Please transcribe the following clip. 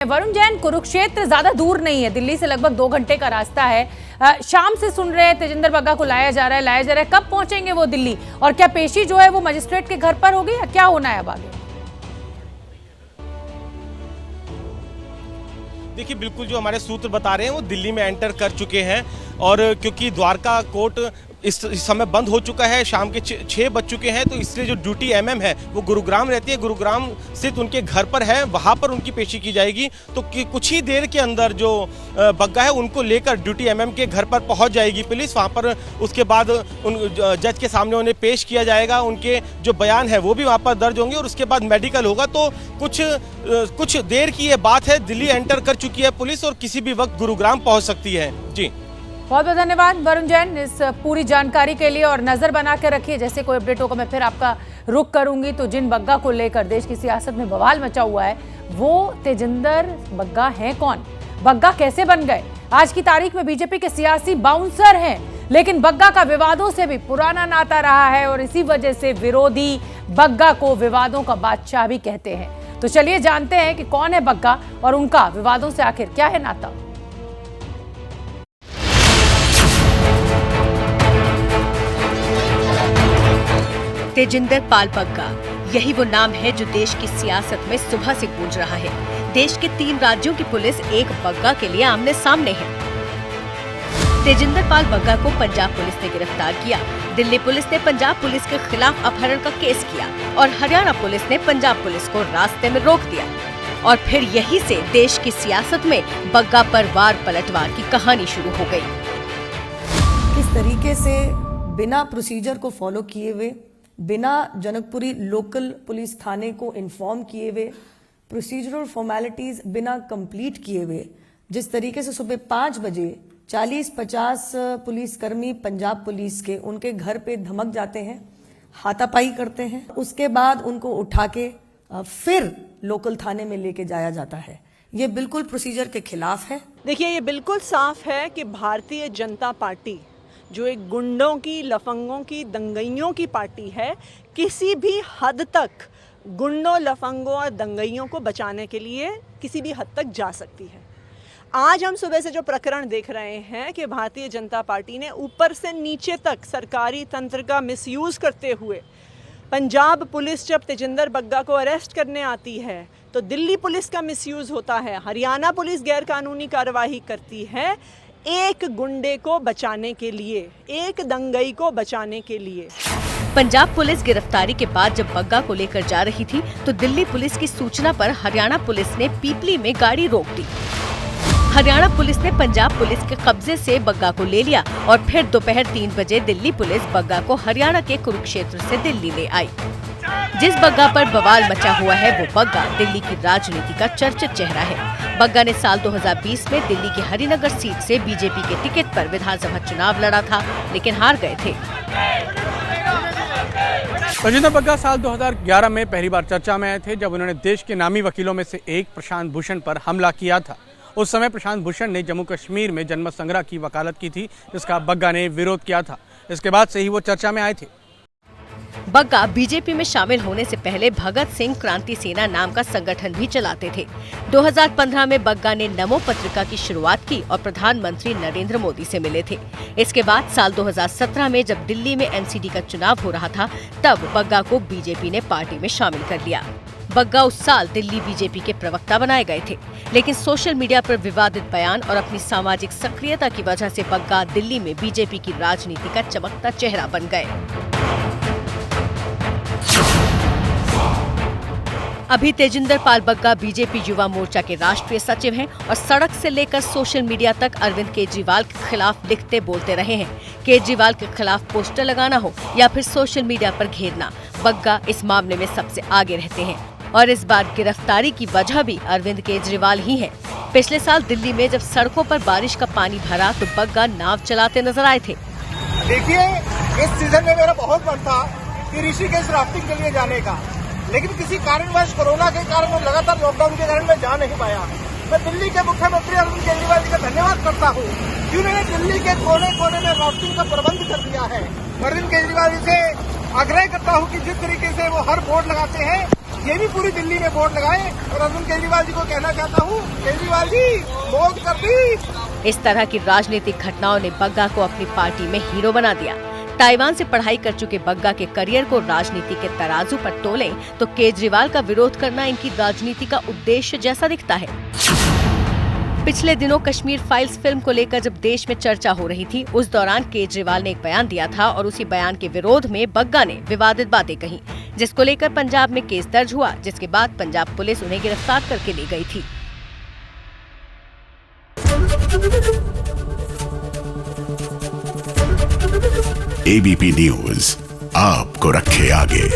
वरुण जैन, कुरुक्षेत्र ज्यादा दूर नहीं है, दिल्ली से लगभग 2 घंटे का रास्ता है। शाम से सुन रहे हैं तेजिंदर बग्गा को लाया जा रहा है। कब पहुंचेंगे वो दिल्ली और क्या पेशी जो है वो मजिस्ट्रेट के घर पर होगी या क्या होना है अब आगे? देखिए, बिल्कुल जो हमारे सूत्र बता रहे हैं वो दिल्ली में एंटर कर चुके हैं और क्योंकि द्वारका कोर्ट इस समय बंद हो चुका है, शाम के 6 बज चुके हैं, तो इसलिए जो ड्यूटी एमएम है वो गुरुग्राम रहती है, गुरुग्राम स्थित उनके घर पर है, वहाँ पर उनकी पेशी की जाएगी। तो कुछ ही देर के अंदर जो बग्गा है उनको लेकर ड्यूटी एमएम के घर पर पहुँच जाएगी पुलिस। वहाँ पर उसके बाद उन जज के सामने उन्हें पेश किया जाएगा, उनके जो बयान है वो भी वहाँ पर दर्ज होंगे और उसके बाद मेडिकल होगा। तो कुछ देर की ये बात है, दिल्ली एंटर कर चुकी है पुलिस और किसी भी वक्त गुरुग्राम पहुँच सकती है। जी, बहुत बहुत धन्यवाद वरुण जैन इस पूरी जानकारी के लिए और नजर बना के रखिए, जैसे कोई अपडेट होगा मैं फिर आपका रुख करूंगी। तो जिन बग्गा को लेकर देश की सियासत में बवाल मचा हुआ है वो तेजिंदर बग्गा हैं कौन, बग्गा कैसे बन गए? आज की तारीख में बीजेपी के सियासी बाउंसर हैं, लेकिन बग्गा का विवादों से भी पुराना नाता रहा है और इसी वजह से विरोधी बग्गा को विवादों का बादशाह भी कहते हैं। तो चलिए जानते हैं कि कौन है बग्गा और उनका विवादों से आखिर क्या है नाता। तेजिंदर पाल बग्गा, यही वो नाम है जो देश की सियासत में सुबह से गूंज रहा है। देश के 3 राज्यों की पुलिस एक बग्गा के लिए आमने सामने है। तेजिंदर पाल बग्गा को पंजाब पुलिस ने गिरफ्तार किया। दिल्ली पुलिस ने पंजाब पुलिस के खिलाफ अपहरण का केस किया और हरियाणा पुलिस ने पंजाब पुलिस को रास्ते में रोक दिया। और फिर यही से देश की सियासत में बग्गा पर वार पलटवार की कहानी शुरू हो गई। किस तरीके से बिना प्रोसीजर को फॉलो किए हुए, बिना जनकपुरी लोकल पुलिस थाने को इन्फॉर्म किए हुए, प्रोसीजरल फॉर्मेलिटीज बिना कंप्लीट किए हुए, जिस तरीके से सुबह 5 बजे 40-50 पुलिसकर्मी पंजाब पुलिस के उनके घर पे धमक जाते हैं, हाथापाई करते हैं, उसके बाद उनको उठा के फिर लोकल थाने में लेके जाया जाता है, ये बिल्कुल प्रोसीजर के खिलाफ है। देखिए, ये बिल्कुल साफ है कि भारतीय जनता पार्टी जो एक गुंडों की, लफंगों की, दंगइयों की पार्टी है, किसी भी हद तक गुंडों, लफंगों और दंगइयों को बचाने के लिए किसी भी हद तक जा सकती है। आज हम सुबह से जो प्रकरण देख रहे हैं कि भारतीय जनता पार्टी ने ऊपर से नीचे तक सरकारी तंत्र का मिसयूज़ करते हुए, पंजाब पुलिस जब तेजिंदर बग्गा को अरेस्ट करने आती है तो दिल्ली पुलिस का मिसयूज़ होता है, हरियाणा पुलिस गैरकानूनी कार्रवाई करती है एक गुंडे को बचाने के लिए, एक दंगई को बचाने के लिए। पंजाब पुलिस गिरफ्तारी के बाद जब बग्गा को लेकर जा रही थी तो दिल्ली पुलिस की सूचना पर हरियाणा पुलिस ने पीपली में गाड़ी रोक दी। हरियाणा पुलिस ने पंजाब पुलिस के कब्जे से बग्गा को ले लिया और फिर दोपहर 3 बजे दिल्ली पुलिस बग्गा को हरियाणा के कुरुक्षेत्र से दिल्ली ले आई। जिस बग्गा पर बवाल मचा हुआ है वो बग्गा दिल्ली की राजनीति का चर्चित चेहरा है। बग्गा ने साल 2020 में दिल्ली की हरिनगर सीट से बीजेपी के टिकट पर विधानसभा चुनाव लड़ा था, लेकिन हार गए थे। तेजिंदर बग्गा साल 2011 में पहली बार चर्चा में आए थे जब उन्होंने देश के नामी वकीलों में से एक प्रशांत भूषण पर हमला किया था। उस समय प्रशांत भूषण ने जम्मू कश्मीर में जनमत संग्रह की वकालत की थी, जिसका बग्गा ने विरोध किया था। इसके बाद से ही वो चर्चा में आए थे। बग्गा बीजेपी में शामिल होने से पहले भगत सिंह क्रांति सेना नाम का संगठन भी चलाते थे। 2015 में बग्गा ने नमो पत्रिका की शुरुआत की और प्रधानमंत्री नरेंद्र मोदी से मिले थे। इसके बाद साल 2017 में जब दिल्ली में एमसीडी का चुनाव हो रहा था तब बग्गा को बीजेपी ने पार्टी में शामिल कर लिया। बग्गा उस साल दिल्ली बीजेपी के प्रवक्ता बनाए गए थे, लेकिन सोशल मीडिया पर विवादित बयान और अपनी सामाजिक सक्रियता की वजह से बग्गा दिल्ली में बीजेपी की राजनीति का चमकता चेहरा बन गए। अभी तेजिंदर पाल बग्गा बीजेपी युवा मोर्चा के राष्ट्रीय सचिव हैं और सड़क से लेकर सोशल मीडिया तक अरविंद केजरीवाल के खिलाफ लिखते बोलते रहे हैं। केजरीवाल के खिलाफ पोस्टर लगाना हो या फिर सोशल मीडिया पर घेरना, बग्गा इस मामले में सबसे आगे रहते हैं और इस बार गिरफ्तारी की वजह भी अरविंद केजरीवाल ही है। पिछले साल दिल्ली में जब सड़कों पर बारिश का पानी भरा तो बग्गा नाव चलाते नजर आए थे। देखिए, इस सीजन में मेरा बहुत मन था कि ऋषिकेश राफ्टिंग के लिए जाने का, लेकिन किसी कारणवश कोरोना के कारण और लगातार लॉकडाउन के कारण मैं जा नहीं पाया। मैं दिल्ली के मुख्यमंत्री अरविंद केजरीवाल जी का धन्यवाद करता हूँ कि उन्होंने दिल्ली के कोने कोने में राफ्टिंग का प्रबंध कर दिया है। अरविंद केजरीवाल जी से आग्रह करता हूं कि जिस तरीके से वो हर बोर्ड लगाते हैं, ये भी पूरी दिल्ली में बोर्ड लगाए। और अरविंद केजरीवाल जी को कहना चाहता हूं, केजरीवाल जी बोर्ड कर दी। इस तरह की राजनीतिक घटनाओं ने बग्गा को अपनी पार्टी में हीरो बना दिया। ताइवान से पढ़ाई कर चुके बग्गा के करियर को राजनीति के तराजू पर तोलें तो केजरीवाल का विरोध करना इनकी राजनीति का उद्देश्य जैसा दिखता है। पिछले दिनों कश्मीर फाइल्स फिल्म को लेकर जब देश में चर्चा हो रही थी, उस दौरान केजरीवाल ने एक बयान दिया था और उसी बयान के विरोध में बग्गा ने विवादित बातें कही, जिसको लेकर पंजाब में केस दर्ज हुआ, जिसके बाद पंजाब पुलिस उन्हें गिरफ्तार करके ले गई थी। एबीपी न्यूज आपको रखे आगे।